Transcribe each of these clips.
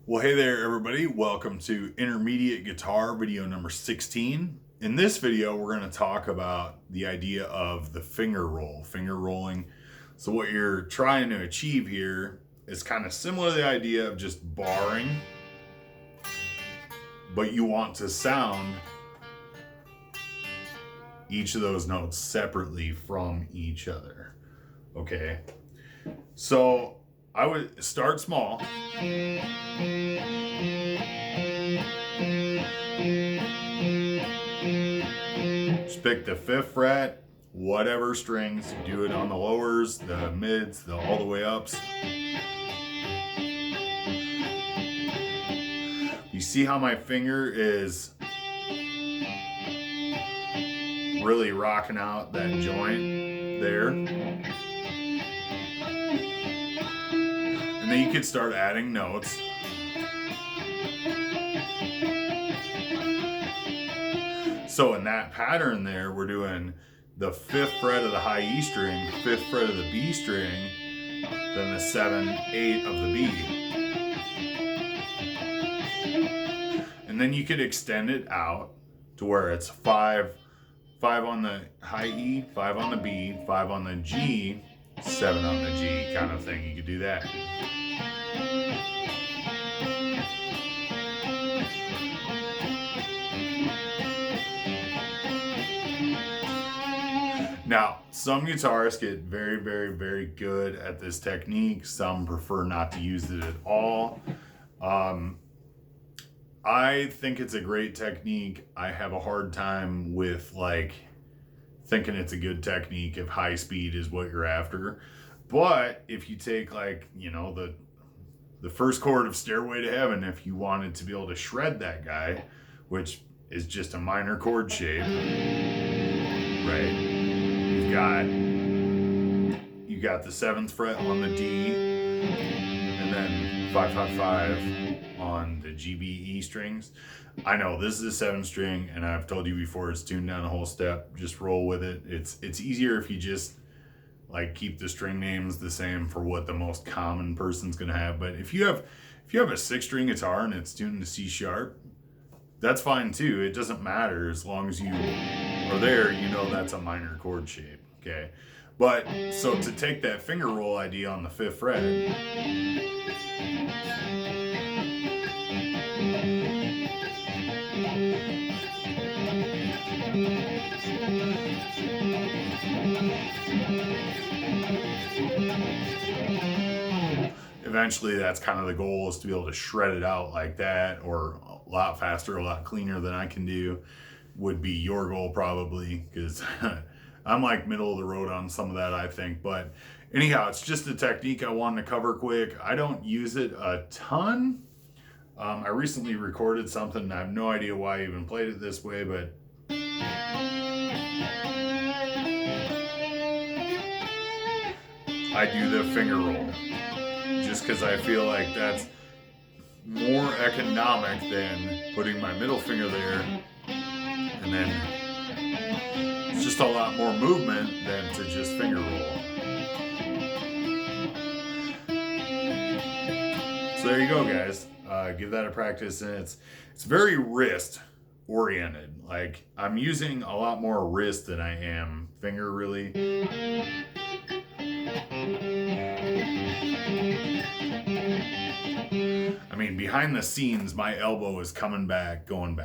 Well, hey there, everybody. Welcome to Intermediate Guitar video number 16. In this video, we're going to talk about the idea of the finger rolling. So what you're trying to achieve here is kind of similar to the idea of just barring, but you want to sound each of those notes separately from each other. Okay, so I would start small. Just pick the 5th fret, whatever strings, do it on the lowers, the mids, all the way ups. You see how my finger is really rocking out that joint there? And then you could start adding notes. So in that pattern there, we're doing the 5th fret of the high E string, 5th fret of the B string, then the 7, 8 of the B. And then you could extend it out to where it's 5 on the high E, 5 on the B, 5 on the G, 7 on the G kind of thing. You could do that. Now, some guitarists get very, very, very good at this technique. Some prefer not to use it at all. I think it's a great technique. I have a hard time with thinking it's a good technique if high speed is what you're after. But if you take the first chord of Stairway to Heaven, if you wanted to be able to shred that guy, which is just a minor chord shape, right? You got the 7th fret on the D, and then 5, 5, 5 on the G, B, E strings. I know this is a 7th string, and I've told you before it's tuned down a whole step. Just roll with it. It's easier if you just keep the string names the same for what the most common person's gonna have. But if you have a 6-string guitar and it's tuned to C sharp, that's fine too. It doesn't matter as long as you are there. You know that's a minor chord shape. Okay, but so to take that finger roll idea on the 5th fret, eventually that's kind of the goal, is to be able to shred it out like that, or a lot faster, a lot cleaner than I can do would be your goal probably, because I'm middle of the road on some of that, I think. But anyhow, it's just a technique I wanted to cover quick. I don't use it a ton. I recently recorded something, and I have no idea why I even played it this way, but I do the finger roll just because I feel like that's more economic than putting my middle finger there, and then it's just a lot more movement than to just finger roll. So there you go, guys. Give that a practice, and it's very wrist oriented. I'm using a lot more wrist than I am finger, really. I mean, behind the scenes, my elbow is coming back, going,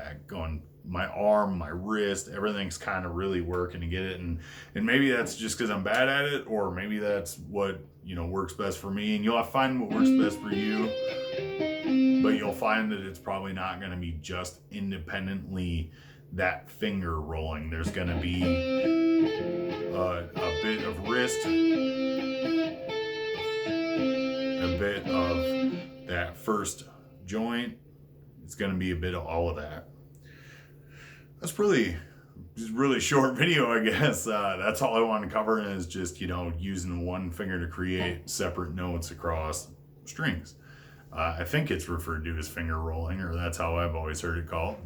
my arm, my wrist, everything's kind of really working to get it. And maybe that's just because I'm bad at it, or maybe that's what, works best for me. And you'll have to find what works best for you. But you'll find that it's probably not going to be just independently that finger rolling. There's going to be a bit of wrist, a bit of that first joint. It's going to be a bit of all of that. That's really short video, I guess. That's all I want to cover, is just using one finger to create separate notes across strings. I think it's referred to as finger rolling, or that's how I've always heard it called.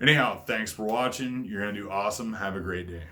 Anyhow, thanks for watching. You're gonna do awesome. Have a great day.